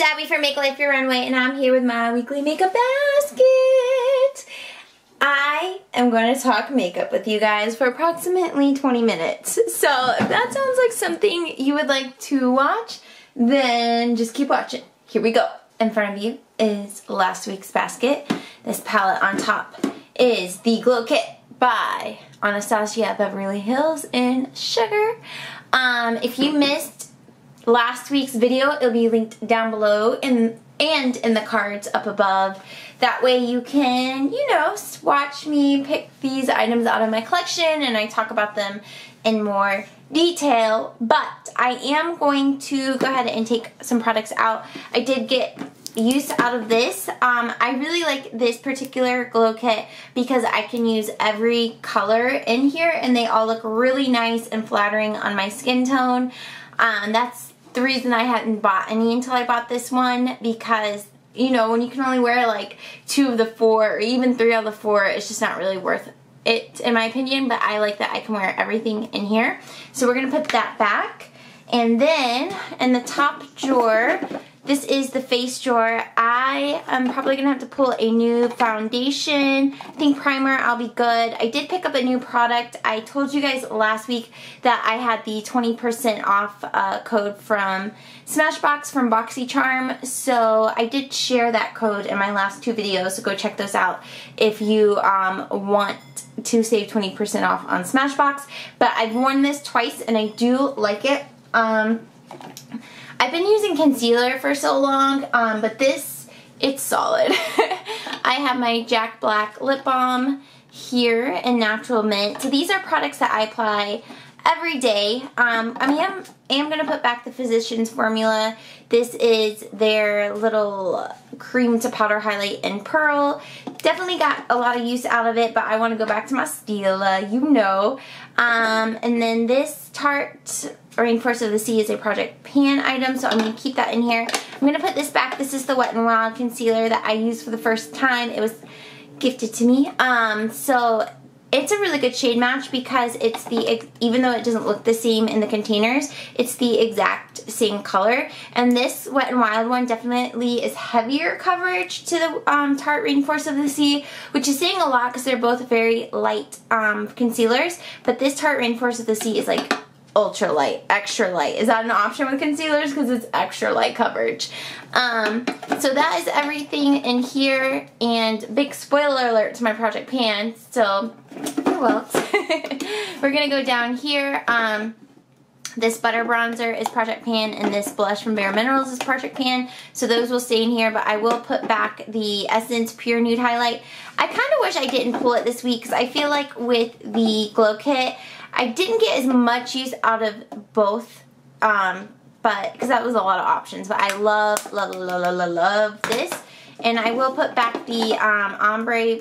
it's Abby from Make Life Your Runway, and I'm here with my weekly makeup basket. I am going to talk makeup with you guys for approximately 20 minutes. So if that sounds like something you would like to watch, then just keep watching. Here we go. In front of you is last week's basket. This palette on top is the Glow Kit by Anastasia Beverly Hills in Sugar. If you missed last week's video, it'll be linked down below and in the cards up above. That way you can, you know, watch me pick these items out of my collection and I talk about them in more detail. But I am going to go ahead and take some products out. I did get use out of this. I really like this particular Glow Kit because I can use every color in here and they all look really nice and flattering on my skin tone. That's the reason I hadn't bought any until I bought this one, because you know, when you can only wear like 2 of the 4 or even 3 out of the 4, it's just not really worth it in my opinion. But I like that I can wear everything in here. So we're gonna put that back. And then in the top drawer, this is the face drawer. I am probably going to have to pull a new foundation. I think primer, I'll be good. I did pick up a new product. I told you guys last week that I had the 20% off code from Smashbox from BoxyCharm. So I did share that code in my last 2 videos. So go check those out if you want to save 20% off on Smashbox. But I've worn this twice and I do like it. I've been using concealer for so long, but this, it's solid. I have my Jack Black lip balm here in Natural Mint. So these are products that I apply every day. I am going to put back the Physicians Formula. This is their little cream to powder highlight in Pearl. Definitely got a lot of use out of it, but I want to go back to my Stila, you know. And then this Tarte Rainforest of the Sea is a Project Pan item, so I'm going to keep that in here. I'm going to put this back. This is the Wet n Wild concealer that I used for the first time. It was gifted to me. So it's a really good shade match because it's even though it doesn't look the same in the containers, it's the exact same color. And this Wet n Wild one definitely is heavier coverage to the Tarte Rainforest of the Sea, which is saying a lot because they're both very light concealers. But this Tarte Rainforest of the Sea is like ultra light, extra light. Is that an option with concealers? Because it's extra light coverage. So that is everything in here, and big spoiler alert to my Project Pan. So, oh well. We're gonna go down here. This butter bronzer is Project Pan, and this blush from Bare Minerals is Project Pan. So those will stay in here, but I will put back the Essence Pure Nude Highlight. I kind of wish I didn't pull it this week because I feel like with the Glow Kit, I didn't get as much use out of both, but because that was a lot of options. But I love this, and I will put back the ombre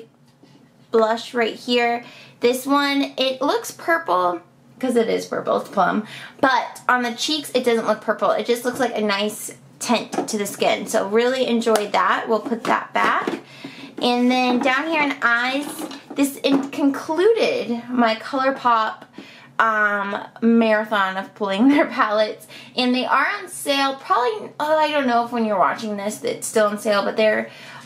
blush right here. This one, it looks purple because it is purple, it's plum, but on the cheeks it doesn't look purple. It just looks like a nice tint to the skin. So really enjoyed that. We'll put that back. And then down here in eyes, this concluded my ColourPop marathon of pulling their palettes, and they are on sale. Probably, I don't know if when you're watching this it's still on sale, but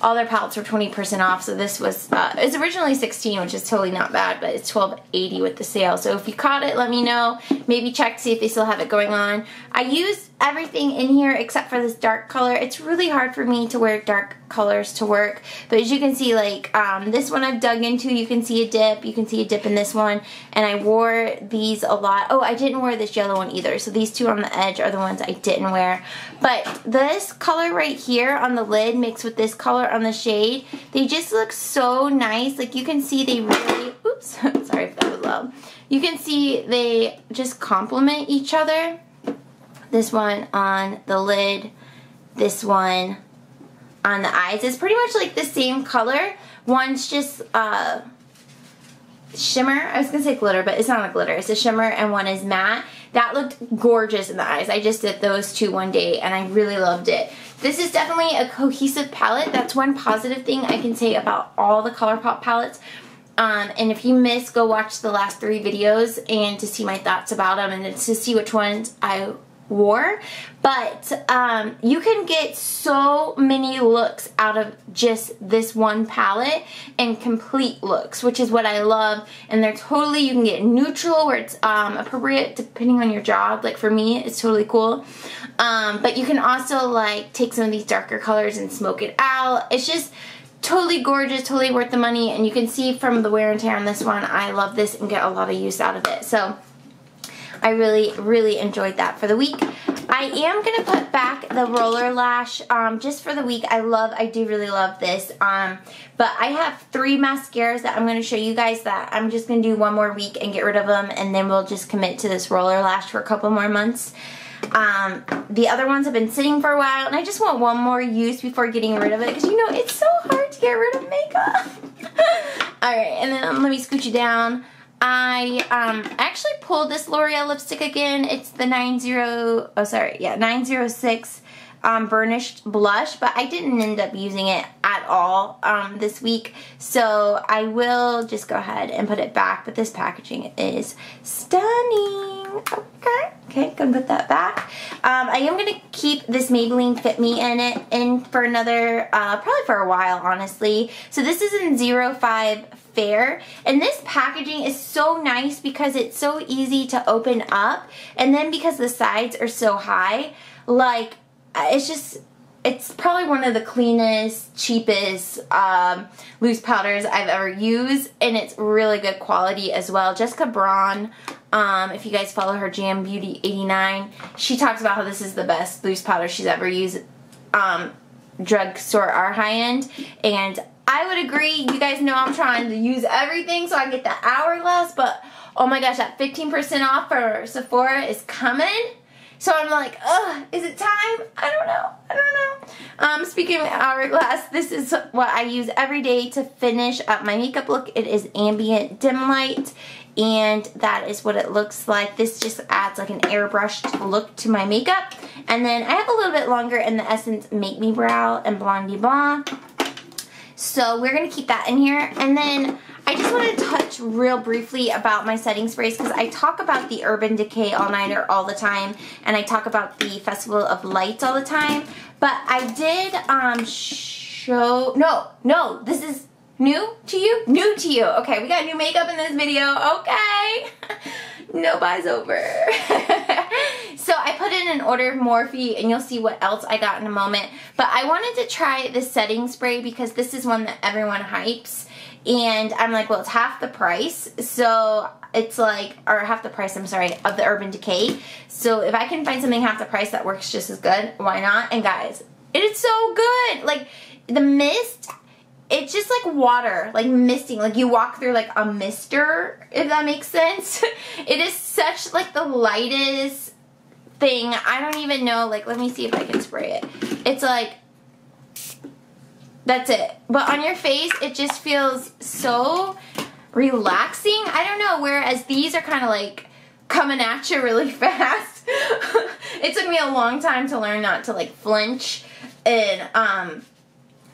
all their palettes were 20% off. So this was it's originally $16, which is totally not bad, but it's $12.80 with the sale. So if you caught it, let me know. Maybe check to see if they still have it going on. I used everything in here except for this dark color. It's really hard for me to wear dark colors to work, but as you can see, like this one I've dug into, you can see a dip. You can see a dip in this one, and I wore these a lot. Oh, I didn't wear this yellow one either, so these 2 on the edge are the ones I didn't wear. But this color right here on the lid mixed with this color on the shade, they just look so nice. Like you can see they really, oops, sorry if that was loud. You can see they just complement each other. This one on the lid, this one on the eyes is pretty much like the same color. One's just shimmer. I was gonna say glitter, but it's not a glitter. It's a shimmer, and one is matte. That looked gorgeous in the eyes. I just did those 2 one day, and I really loved it. This is definitely a cohesive palette. That's one positive thing I can say about all the ColourPop palettes. And if you missed, go watch the last 3 videos and to see my thoughts about them and to see which ones I wore. But you can get so many looks out of just this one palette, and complete looks, which is what I love. And they're totally, you can get neutral where it's appropriate depending on your job. Like for me, it's totally cool. But you can also like take some of these darker colors and smoke it out. It's just totally gorgeous, totally worth the money. And you can see from the wear and tear on this one, I love this and get a lot of use out of it. So I really enjoyed that for the week. I am going to put back the roller lash just for the week. I do really love this. But I have 3 mascaras that I'm going to show you guys that I'm just going to do one more week and get rid of them, and then we'll just commit to this roller lash for a couple more months. The other ones have been sitting for a while, and I just want one more use before getting rid of it, because you know it's so hard to get rid of makeup. Alright, and then let me scooch it down. I actually pulled this L'Oreal lipstick again. It's the 906 burnished blush, but I didn't end up using it at all this week, so I will just go ahead and put it back. But this packaging is stunning. Okay, gonna put that back. I am gonna keep this Maybelline Fit Me in for another probably for a while, honestly. So this is in 05 Fair, and this packaging is so nice because it's so easy to open up, and then because the sides are so high, like it's probably one of the cleanest, cheapest loose powders I've ever used, and it's really good quality as well. Jessica Braun, if you guys follow her, Jam Beauty 89, she talks about how this is the best loose powder she's ever used. Drugstore are high-end, and I would agree. You guys know I'm trying to use everything so I get that hourglass, but oh my gosh, that 15% off for Sephora is coming. So I'm like, ugh, is it time? I don't know. Speaking of hourglass, this is what I use every day to finish up my makeup look. It is ambient dim light, and that is what it looks like. This just adds like an airbrushed look to my makeup. And then I have a little bit longer in the Essence Make Me Brow and Blondie Blanc. So we're going to keep that in here. And then I just want to touch real briefly about my setting sprays, because I talk about the Urban Decay All Nighter all the time, and I talk about the Festival of Lights all the time. But I did no, this is new to you? New to you. Okay, we got new makeup in this video. Okay. No buys over. So I put in an order of Morphe, and you'll see what else I got in a moment. But I wanted to try the setting spray because this is one that everyone hypes. And I'm like, well, it's half the price. So it's like, or half the price, I'm sorry, of the Urban Decay. So if I can find something half the price that works just as good, why not? And guys, it is so good. Like the mist, it's just like water, like misting. Like you walk through like a mister, if that makes sense. It is such like the lightest thing. I don't even know, like, let me see if I can spray it. It's like, that's it. But on your face, it just feels so relaxing. I don't know, whereas these are kind of like coming at you really fast. It took me a long time to learn not to like flinch and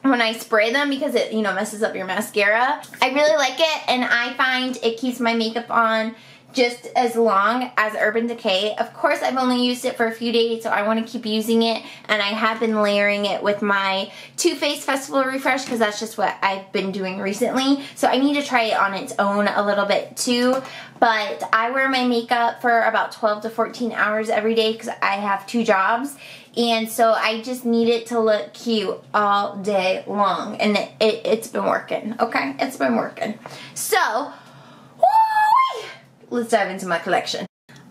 when I spray them, because it, you know, messes up your mascara. I really like it, and I find it keeps my makeup on just as long as Urban Decay. Of course, I've only used it for a few days, so I want to keep using it, and I have been layering it with my Too Faced Festival Refresh, because that's just what I've been doing recently. So I need to try it on its own a little bit too. But I wear my makeup for about 12 to 14 hours every day because I have 2 jobs. And so I just need it to look cute all day long. And it's been working, okay? It's been working. So, woo-wee! Let's dive into my collection.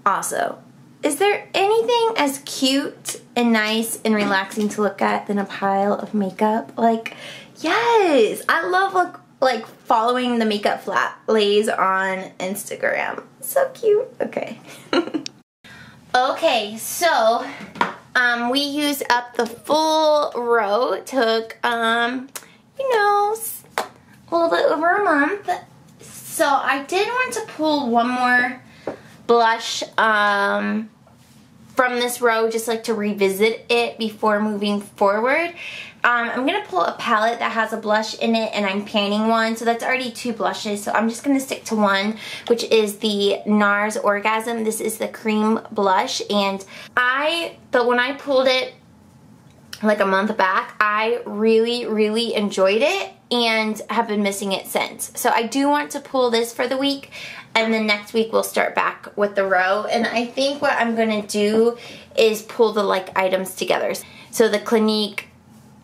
Also, is there anything as cute and nice and relaxing to look at than a pile of makeup? Like, yes! I love like following the makeup flat lays on Instagram. So cute. Okay. Okay, so we used up the full row. It took, you know, a little bit over a month. So I did want to pull one more blush from from this row, just like to revisit it before moving forward. I'm going to pull a palette that has a blush in it, and I'm panning one, so that's already 2 blushes, so I'm just going to stick to one, which is the NARS Orgasm. This is the cream blush, and when I pulled it like a month back, I really enjoyed it and have been missing it since. So I do want to pull this for the week, and then next week we'll start back with the row. And I think what I'm going to do is pull the like items together. So the Clinique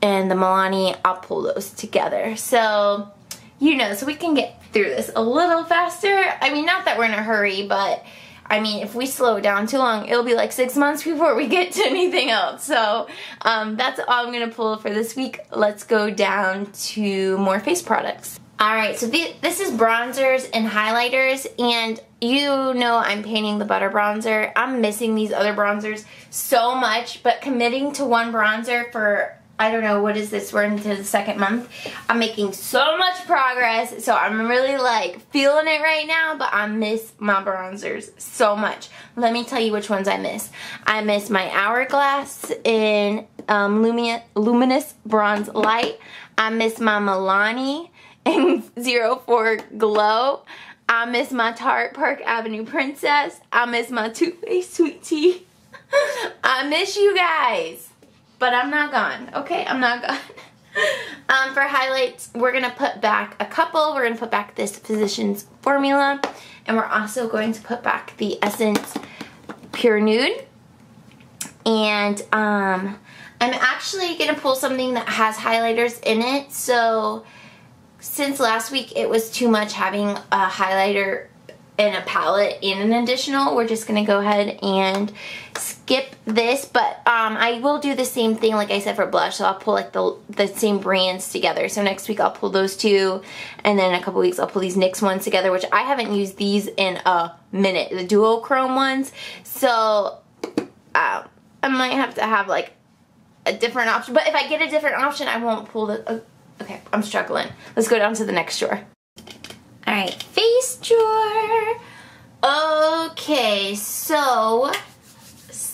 and the Milani, I'll pull those together. So, you know, so we can get through this a little faster. I mean, not that we're in a hurry, but I mean, if we slow down too long, it'll be like 6 months before we get to anything else. So that's all I'm going to pull for this week. Let's go down to more face products. Alright, so this is bronzers and highlighters, and you know I'm painting the butter bronzer. I'm missing these other bronzers so much, but committing to one bronzer for, I don't know, what is this, we're into the 2nd month. I'm making so much progress, so I'm really like feeling it right now, but I miss my bronzers so much. Let me tell you which ones I miss. I miss my Hourglass in Luminous Bronze Light. I miss my Milani in 04 Glow. I miss my Tarte Park Avenue Princess. I miss my Too Faced Sweet Tea. I miss you guys. But I'm not gone, okay? I'm not gone. For highlights, we're going to put back a couple. We're going to put back this Physicians Formula. And we're also going to put back the Essence Pure Nude. And I'm actually going to pull something that has highlighters in it. So since last week it was too much having a highlighter and a palette and an additional, we're just going to go ahead and skip this, but I will do the same thing like I said for blush, so I'll pull like the same brands together. So next week I'll pull those 2, and then in a couple weeks I'll pull these NYX ones together, which I haven't used these in a minute, the duochrome ones, so I might have to have like a different option, but if I get a different option I won't pull the, okay, I'm struggling. Let's go down to the next drawer. Alright, face drawer. Okay, so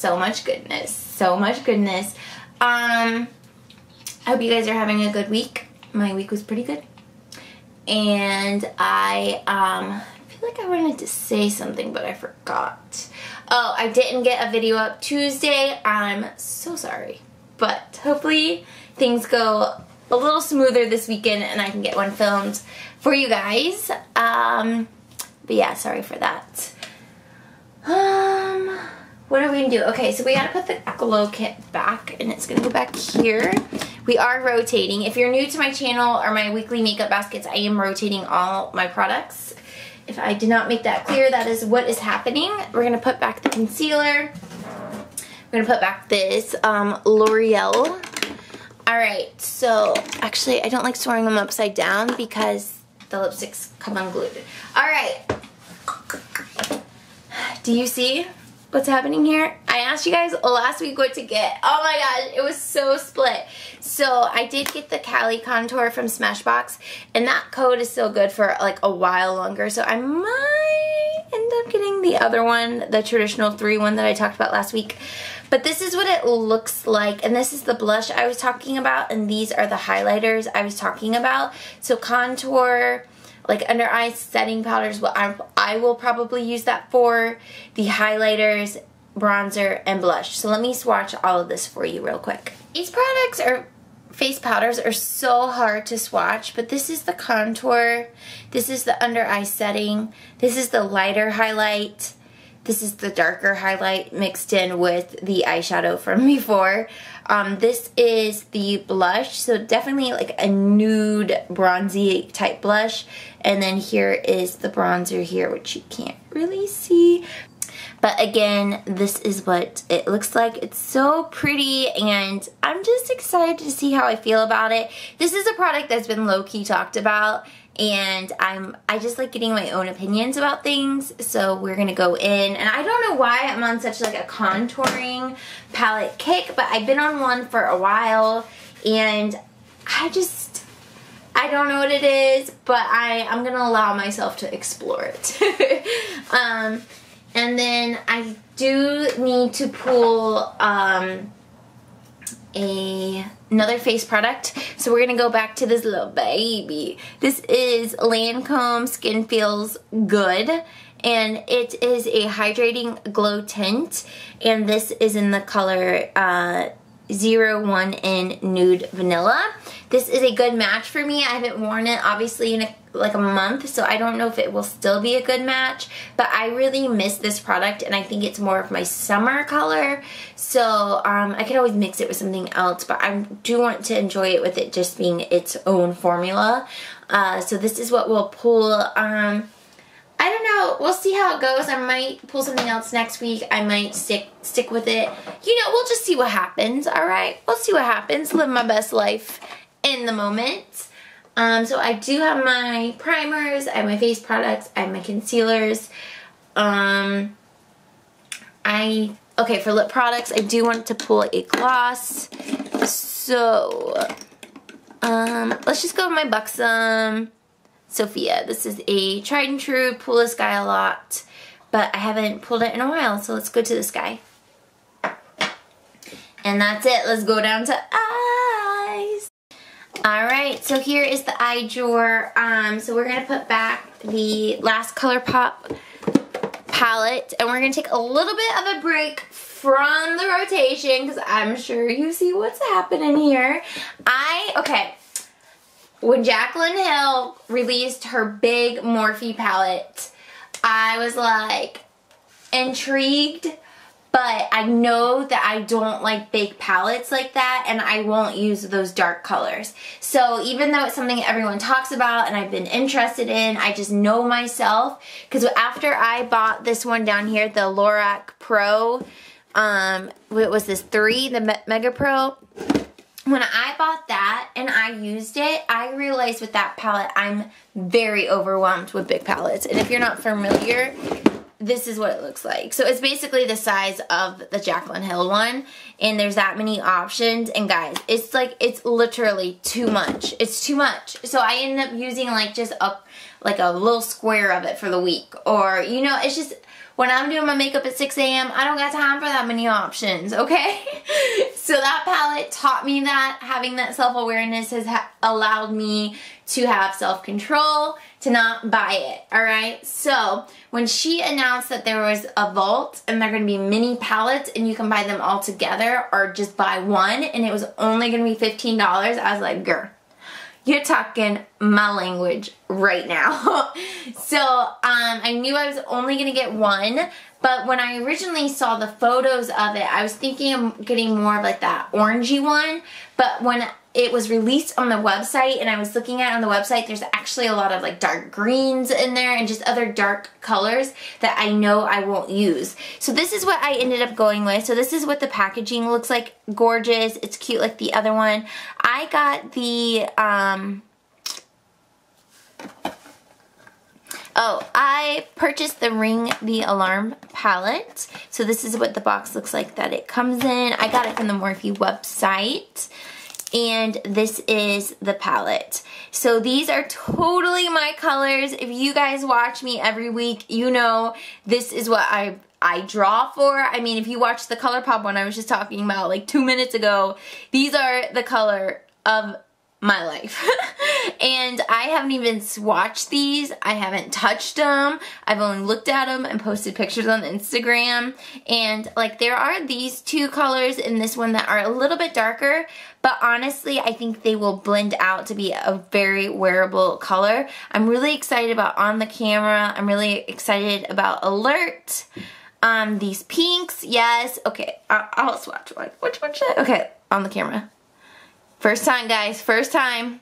much goodness. So much goodness. I hope you guys are having a good week. My week was pretty good. And I feel like I wanted to say something, but I forgot. Oh, I didn't get a video up Tuesday. I'm so sorry. But hopefully things go a little smoother this weekend and I can get one filmed for you guys. But yeah, sorry for that. What are we gonna do? Okay, so we gotta put the glow kit back, and it's gonna go back here. We are rotating. If you're new to my channel or my weekly makeup baskets, I am rotating all my products. If I did not make that clear, that is what is happening. We're gonna put back the concealer. We're gonna put back this L'Oreal. Alright, so actually I don't like storing them upside down because the lipsticks come unglued. Alright. Do you see what's happening here? I asked you guys last week what to get. Oh my gosh, it was so split. So I did get the Cali Contour from Smashbox, and that code is still good for like a while longer. So I might end up getting the other one, the traditional 3 one that I talked about last week. But this is what it looks like, and this is the blush I was talking about, and these are the highlighters I was talking about. So contour, like under eye setting powders, well, I will probably use that for the highlighters, bronzer, and blush. So let me swatch all of this for you real quick. These products are face powders are so hard to swatch, but this is the contour, this is the under eye setting, this is the lighter highlight, this is the darker highlight mixed in with the eyeshadow from before. This is the blush, so definitely like a nude bronzy type blush, and then here is the bronzer here, which you can't really see. But again, this is what it looks like. It's so pretty, and I'm just excited to see how I feel about it. This is a product that's been low-key talked about, and I just like getting my own opinions about things. So we're gonna go in, and I don't know why I'm on such like a contouring palette kick, but I've been on one for a while, and I don't know what it is, but I'm gonna allow myself to explore it. And then I do need to pull another face product. So we're going to go back to this little baby. This is Lancome Skin Feels Good. And it is a hydrating glow tint. And this is in the color 01 in Nude Vanilla. This is a good match for me. I haven't worn it obviously in like a month, so I don't know if it will still be a good match, but I really miss this product and I think it's more of my summer color. So I could always mix it with something else, but I do want to enjoy it with it just being its own formula. So this is what we'll pull. I don't know. We'll see how it goes. I might pull something else next week. I might stick with it. You know, we'll just see what happens, all right? We'll see what happens. Live my best life in the moment. So I do have my primers, I have my face products, I have my concealers. Okay, for lip products, I do want to pull a gloss. So, let's just go with my Buxom Sophia. This is a tried and true, pull this guy a lot, but I haven't pulled it in a while, so let's go to this guy. And that's it. Let's go down to eyes. Alright, so here is the eye drawer. So we're going to put back the last ColourPop palette, and we're going to take a little bit of a break from the rotation, because I'm sure you see what's happening here. Okay, when Jaclyn Hill released her big Morphe palette, I was like intrigued, but I know that I don't like big palettes like that, and I won't use those dark colors. So even though it's something everyone talks about and I've been interested in, I just know myself, because after I bought this one down here, the Lorac Pro, what was this, 3, the Mega Pro? When I bought that and I used it, I realized with that palette, I'm very overwhelmed with big palettes. And if you're not familiar, this is what it looks like. So it's basically the size of the Jaclyn Hill one, and there's that many options, and guys, it's like, it's literally too much. It's too much. So I ended up using like just a little square of it for the week, or you know, it's just, when I'm doing my makeup at 6 a.m., I don't got time for that many options, okay? So that palette taught me that. Having that self-awareness has allowed me to have self-control, to not buy it, alright? So, when she announced that there was a vault, and they're going to be mini palettes, and you can buy them all together, or just buy one, and it was only going to be $15, I was like, girl, you're talking my language right now. So, I knew I was only going to get one, but when I originally saw the photos of it, I was thinking of getting more of like that orangey one, but when it was released on the website and I was looking at it on the website, there's actually a lot of like dark greens in there and just other dark colors that I know I won't use. So this is what I ended up going with. So this is what the packaging looks like. Gorgeous. It's cute like the other one. I got the, I purchased the Ring the Alarm palette. So this is what the box looks like that it comes in. I got it from the Morphe website. And this is the palette. So these are totally my colors. If you guys watch me every week, you know this is what I draw for. I mean, if you watch the ColourPop one I was just talking about like 2 minutes ago, these are the color of my life. And I haven't even swatched these. I haven't touched them. I've only looked at them and posted pictures on Instagram. And like there are these two colors in this one that are a little bit darker, but honestly I think they will blend out to be a very wearable color. I'm really excited about On the Camera. I'm really excited about Alert. These pinks, yes. Okay, I'll swatch one. Which one should I? Okay, On the Camera. First time, guys. First time.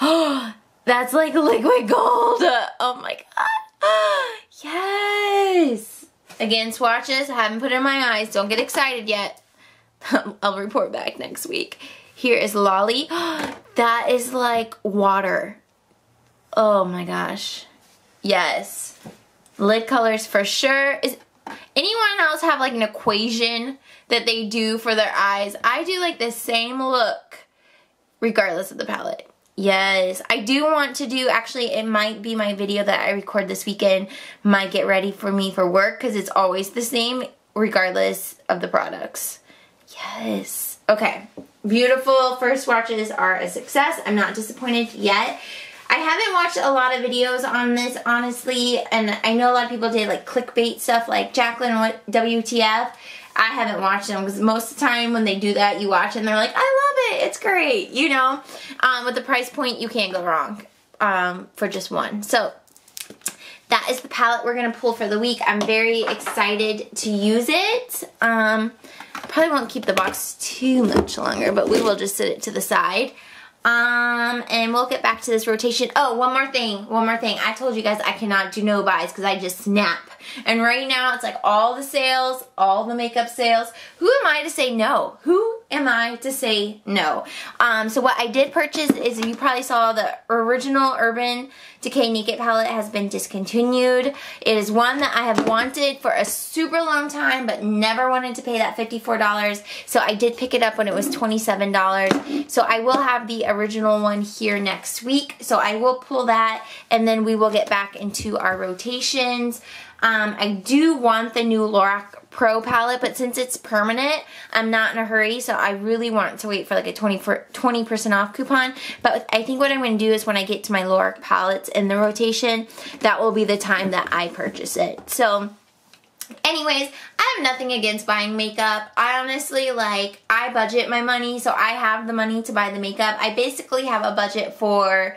Oh, that's like liquid gold. Oh my god. Yes. Again, swatches. I haven't put it in my eyes. Don't get excited yet. I'll report back next week. Here is Lolly. That is like water. Oh my gosh. Yes. Lid colors for sure. Is anyone else have like an equation that they do for their eyes? I do like the same look regardless of the palette. Yes, I do want to do, actually, it might be my video that I record this weekend, might get ready for me for work, because it's always the same, regardless of the products. Yes. Okay. Beautiful. First swatches are a success. I'm not disappointed yet. I haven't watched a lot of videos on this, honestly, and I know a lot of people did like clickbait stuff like Jacqueline, what WTF. I haven't watched them because most of the time when they do that, you watch and they're like, I love it, it's great, you know. With the price point, you can't go wrong for just one. So that is the palette we're going to pull for the week. I'm very excited to use it. Probably won't keep the box too much longer, but we will just set it to the side. And we'll get back to this rotation. Oh, one more thing. I told you guys I cannot do no buys because I just snap. And right now it's like all the sales, all the makeup sales. Who am I to say no? Who am I to say no? So what I did purchase is, you probably saw, the original Urban Decay Naked palette has been discontinued. It is one that I have wanted for a super long time but never wanted to pay that $54. So I did pick it up when it was $27. So I will have the original one here next week. So I will pull that and then we will get back into our rotations. I do want the new Lorac Pro palette, but since it's permanent, I'm not in a hurry, so I really want to wait for like a 20% off coupon. But I think what I'm going to do is when I get to my Lorac palettes in the rotation, that will be the time that I purchase it. So anyways, I have nothing against buying makeup. I honestly, like, I budget my money, so I have the money to buy the makeup. I basically have a budget for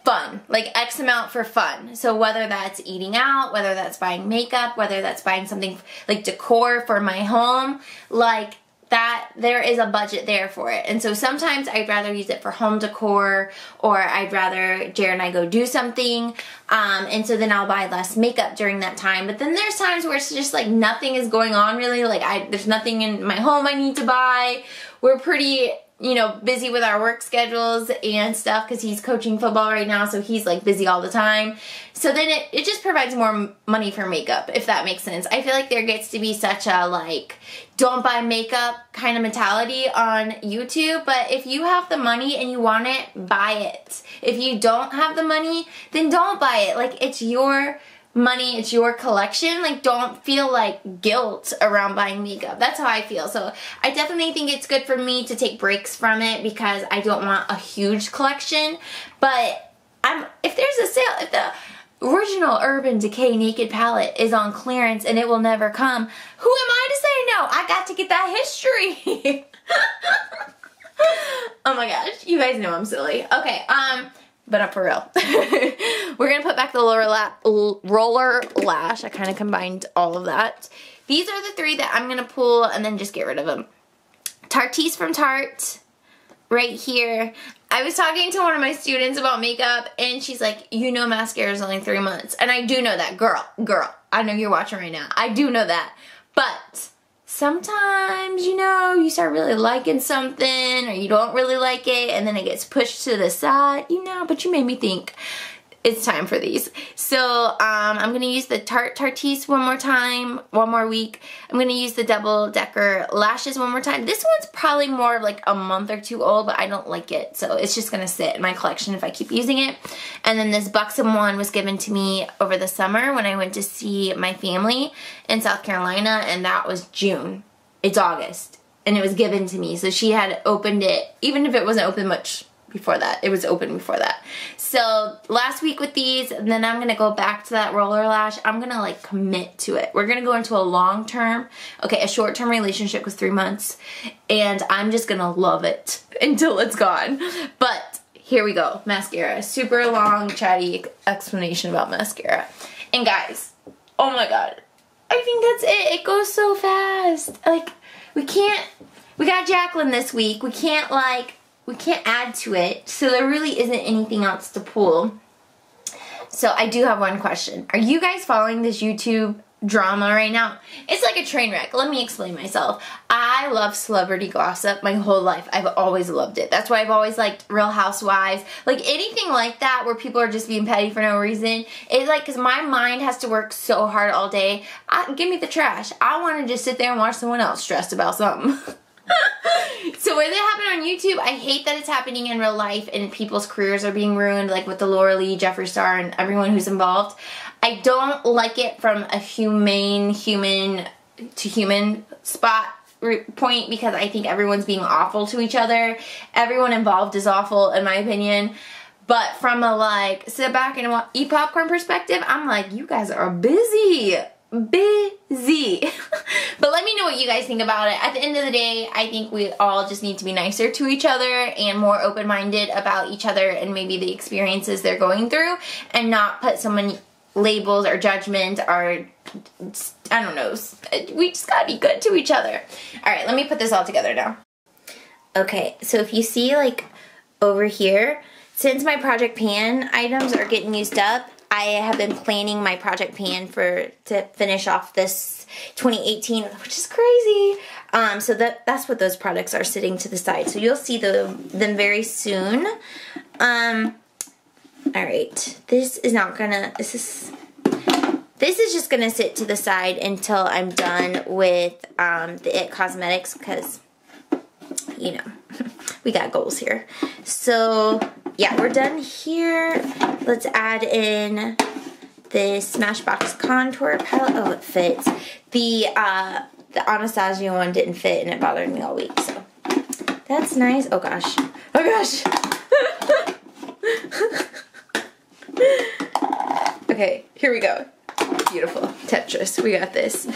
fun, like X amount for fun. So whether that's eating out, whether that's buying makeup, whether that's buying something like decor for my home, like that, there is a budget there for it. And so sometimes I'd rather use it for home decor, or I'd rather Jared and I go do something, and so then I'll buy less makeup during that time. But then there's times where it's just like nothing is going on really, like there's nothing in my home I need to buy. We're pretty, you know, busy with our work schedules and stuff because he's coaching football right now, so he's like busy all the time. So then it just provides more money for makeup, if that makes sense. I feel like there gets to be such a like, don't buy makeup kind of mentality on YouTube, but if you have the money and you want it, buy it. If you don't have the money, then don't buy it. Like, it's your money, it's your collection. Like, don't feel like guilt around buying makeup. That's how I feel. So I definitely think it's good for me to take breaks from it because I don't want a huge collection. But if there's a sale, if the original Urban Decay Naked palette is on clearance and it will never come, who am I to say no? I got to get that history. Oh my gosh, you guys know I'm silly. Okay, but up for real. We're going to put back the roller lash. I kind of combined all of that. These are the three that I'm going to pull and then just get rid of them. Tarte's from Tarte, right here. I was talking to one of my students about makeup, and she's like, you know mascara is only 3 months. And I do know that. Girl, I know you're watching right now. I do know that. But sometimes, you know, you start really liking something or you don't really like it and then it gets pushed to the side, you know, but you made me think it's time for these. So I'm going to use the Tarte's one more time, one more week. I'm going to use the Double Decker lashes one more time. This one's probably more of like a month or two old, but I don't like it. So it's just going to sit in my collection if I keep using it. And then this Buxom one was given to me over the summer when I went to see my family in South Carolina, and that was June. It's August. And it was given to me. So she had opened it, even if it wasn't open much before that. It was open before that. So last week with these, and then I'm going to go back to that roller lash. I'm going to like commit to it. We're going to go into a long-term, okay, a short-term relationship was 3 months, and I'm just going to love it until it's gone. But here we go. Mascara. Super long, chatty explanation about mascara. And guys, oh my god, I think that's it. It goes so fast. Like, we got Jacqueline this week. We can't add to it, so there really isn't anything else to pull. So I do have one question. Are you guys following this YouTube drama right now? It's like a train wreck. Let me explain myself. I love celebrity gossip my whole life. I've always loved it. That's why I've always liked Real Housewives. Like anything like that where people are just being petty for no reason. It's like, because my mind has to work so hard all day. Give me the trash. I want to just sit there and watch someone else stressed about something. So when they happen on YouTube. I hate that it's happening in real life and people's careers are being ruined, like with the Laura Lee, Jeffree Star, and everyone who's involved. I don't like it from a human to human point, because I think everyone's being awful to each other. Everyone involved is awful, in my opinion. But from a like sit back and eat popcorn perspective, I'm like, you guys are busy. But let me know what you guys think about it. At the end of the day, I think we all just need to be nicer to each other and more open-minded about each other and maybe the experiences they're going through, and not put so many labels or judgment or, I don't know, we just gotta be good to each other. Alright, let me put this all together now. Okay, so if you see like over here, since my project pan items are getting used up, I have been planning my project pan to finish off this 2018, which is crazy. So that's what those products are sitting to the side. So you'll see them very soon. Alright, this is just gonna sit to the side until I'm done with the IT Cosmetics, because, you know, we got goals here. So, yeah, we're done here. Let's add in the Smashbox contour palette. Oh, it fits. The Anastasia one didn't fit, and it bothered me all week, so that's nice. Oh, gosh. Oh, gosh. Okay, here we go. Beautiful. Tetris. We got this.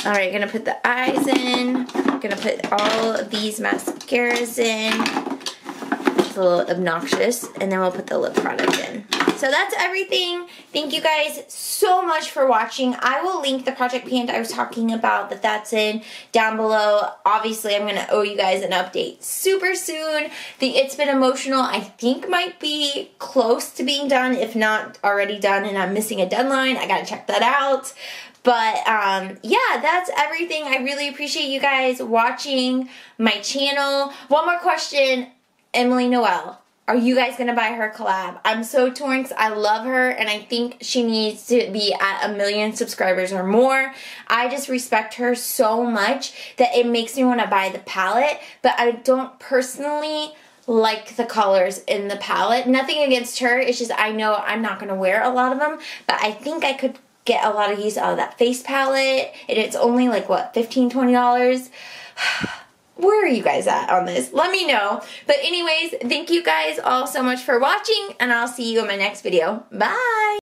Alright, gonna put the eyes in. Gonna put all of these mascaras in. It's a little obnoxious. And then we'll put the lip product in. So that's everything. Thank you guys so much for watching. I will link the project pan I was talking about that's in down below. Obviously, I'm going to owe you guys an update super soon. The It's Been Emotional, I think, might be close to being done, if not already done, and I'm missing a deadline. I got to check that out. But, yeah, that's everything. I really appreciate you guys watching my channel. One more question, Emily Noel. Are you guys going to buy her collab? I'm so torn because I love her and I think she needs to be at 1 million subscribers or more. I just respect her so much that it makes me want to buy the palette, but I don't personally like the colors in the palette. Nothing against her, it's just I know I'm not going to wear a lot of them, but I think I could get a lot of use out of that face palette, and it's only like, what, $15, $20? Where are you guys at on this? Let me know. But anyways, thank you guys all so much for watching, and I'll see you in my next video. Bye!